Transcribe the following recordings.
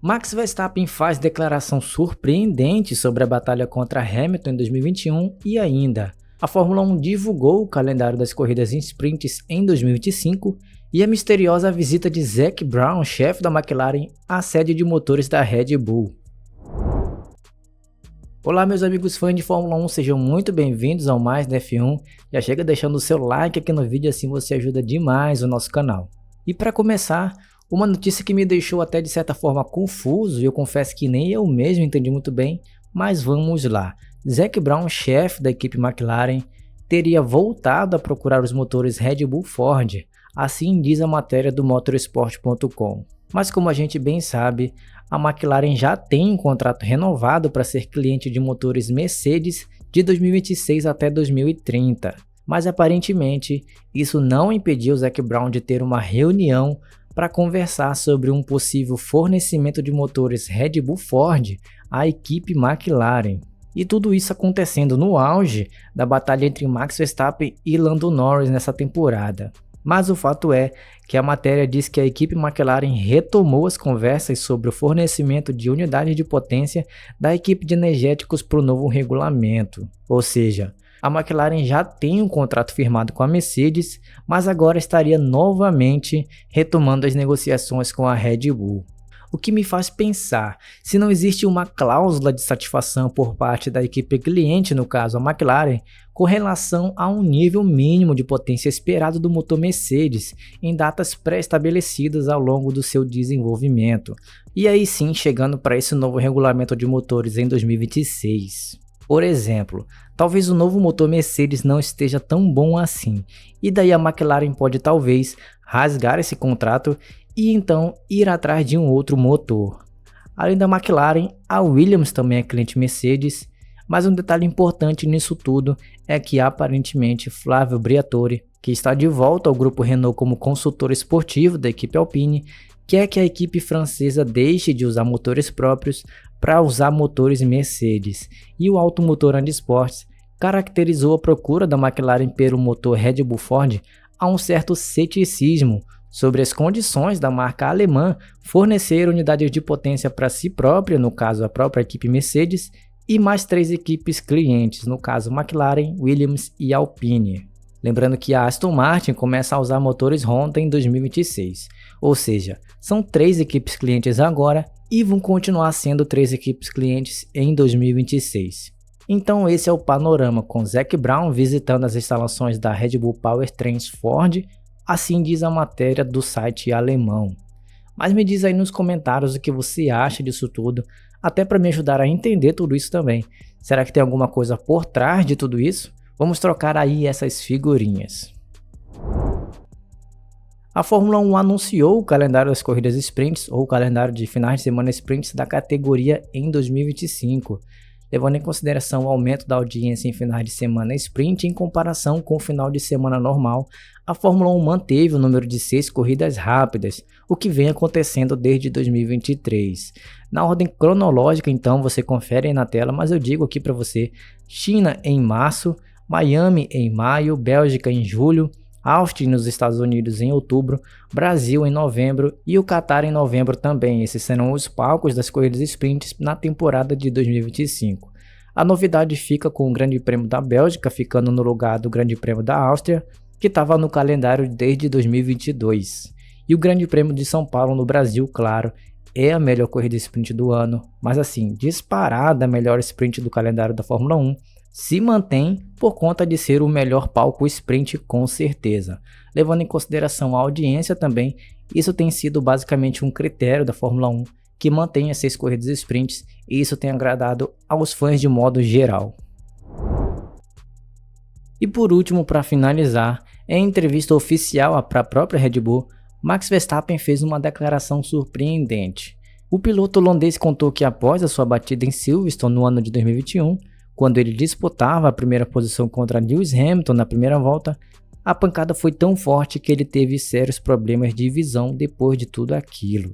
Max Verstappen faz declaração surpreendente sobre a batalha contra Hamilton em 2021 e ainda, a Fórmula 1 divulgou o calendário das corridas em sprints em 2025 e a misteriosa visita de Zac Brown, chefe da McLaren, à sede de motores da Red Bull. Olá meus amigos fãs de Fórmula 1, sejam muito bem-vindos ao Mais da F1. Já chega deixando o seu like aqui no vídeo, assim você ajuda demais o nosso canal. E para começar, uma notícia que me deixou até de certa forma confuso, e eu confesso que nem eu mesmo entendi muito bem, mas vamos lá. Zac Brown, chefe da equipe McLaren, teria voltado a procurar os motores Red Bull Ford, assim diz a matéria do motorsport.com. Mas como a gente bem sabe, a McLaren já tem um contrato renovado para ser cliente de motores Mercedes de 2026 até 2030. Mas aparentemente, isso não impediu Zac Brown de ter uma reunião para conversar sobre um possível fornecimento de motores Red Bull Ford à equipe McLaren. E tudo isso acontecendo no auge da batalha entre Max Verstappen e Lando Norris nessa temporada. Mas o fato é que a matéria diz que a equipe McLaren retomou as conversas sobre o fornecimento de unidades de potência da equipe de energéticos para o novo regulamento. Ou seja, a McLaren já tem um contrato firmado com a Mercedes, mas agora estaria novamente retomando as negociações com a Red Bull. O que me faz pensar, se não existe uma cláusula de satisfação por parte da equipe cliente, no caso a McLaren, com relação a um nível mínimo de potência esperado do motor Mercedes em datas pré-estabelecidas ao longo do seu desenvolvimento. E aí sim, chegando para esse novo regulamento de motores em 2026. Por exemplo, talvez o novo motor Mercedes não esteja tão bom assim, e daí a McLaren pode talvez rasgar esse contrato e então ir atrás de um outro motor. Além da McLaren, a Williams também é cliente Mercedes, mas um detalhe importante nisso tudo é que aparentemente Flavio Briatore, que está de volta ao grupo Renault como consultor esportivo da equipe Alpine, quer que a equipe francesa deixe de usar motores próprios para usar motores Mercedes, e o Automotor and Sports caracterizou a procura da McLaren pelo motor Red Bull Ford a um certo ceticismo sobre as condições da marca alemã fornecer unidades de potência para si própria, no caso a própria equipe Mercedes, e mais 3 equipes clientes, no caso McLaren, Williams e Alpine. Lembrando que a Aston Martin começa a usar motores Honda em 2026, ou seja, são 3 equipes clientes agora e vão continuar sendo 3 equipes clientes em 2026. Então esse é o panorama, com Zac Brown visitando as instalações da Red Bull Powertrains Ford, assim diz a matéria do site alemão. Mas me diz aí nos comentários o que você acha disso tudo, até para me ajudar a entender tudo isso também. Será que tem alguma coisa por trás de tudo isso? Vamos trocar aí essas figurinhas. A Fórmula 1 anunciou o calendário das corridas sprints, ou o calendário de finais de semana sprints da categoria em 2025. Levando em consideração o aumento da audiência em finais de semana sprint em comparação com o final de semana normal, a Fórmula 1 manteve o número de 6 corridas rápidas, o que vem acontecendo desde 2023. Na ordem cronológica, então, você confere aí na tela, mas eu digo aqui para você: China em março, Miami em maio, Bélgica em julho, Austin nos Estados Unidos em outubro, Brasil em novembro e o Qatar em novembro também. Esses serão os palcos das corridas sprints na temporada de 2025. A novidade fica com o Grande Prêmio da Bélgica ficando no lugar do Grande Prêmio da Áustria, que estava no calendário desde 2022. E o Grande Prêmio de São Paulo no Brasil, claro, é a melhor corrida sprint do ano, mas assim, disparada a melhor sprint do calendário da Fórmula 1, se mantém por conta de ser o melhor palco sprint com certeza. Levando em consideração a audiência também, isso tem sido basicamente um critério da Fórmula 1 que mantém as 6 corridas sprints, e isso tem agradado aos fãs de modo geral. E por último, para finalizar, em entrevista oficial para a própria Red Bull, Max Verstappen fez uma declaração surpreendente. O piloto holandês contou que após a sua batida em Silverstone no ano de 2021, quando ele disputava a primeira posição contra Lewis Hamilton na primeira volta, a pancada foi tão forte que ele teve sérios problemas de visão depois de tudo aquilo.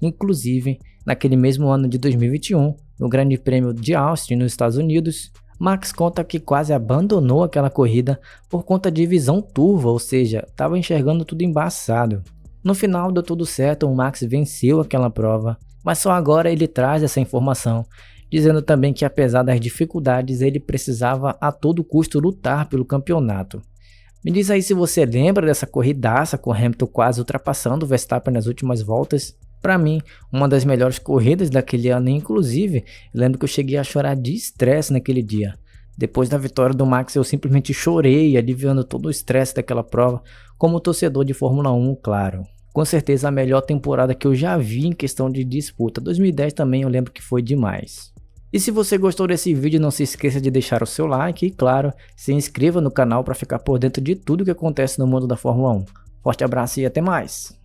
Inclusive, naquele mesmo ano de 2021, no Grande Prêmio de Austin nos Estados Unidos, Max conta que quase abandonou aquela corrida por conta de visão turva, ou seja, estava enxergando tudo embaçado. No final deu tudo certo, o Max venceu aquela prova, Mas só agora ele traz essa informação, dizendo também que apesar das dificuldades ele precisava a todo custo lutar pelo campeonato. Me diz aí se você lembra dessa corridaça com Hamilton quase ultrapassando o Verstappen nas últimas voltas. Para mim, uma das melhores corridas daquele ano, inclusive, lembro que eu cheguei a chorar de estresse naquele dia. Depois da vitória do Max eu simplesmente chorei, aliviando todo o estresse daquela prova, como torcedor de Fórmula 1, claro. Com certeza a melhor temporada que eu já vi em questão de disputa. 2010 também eu lembro que foi demais. E se você gostou desse vídeo, não se esqueça de deixar o seu like e, claro, se inscreva no canal para ficar por dentro de tudo que acontece no mundo da Fórmula 1. Forte abraço e até mais!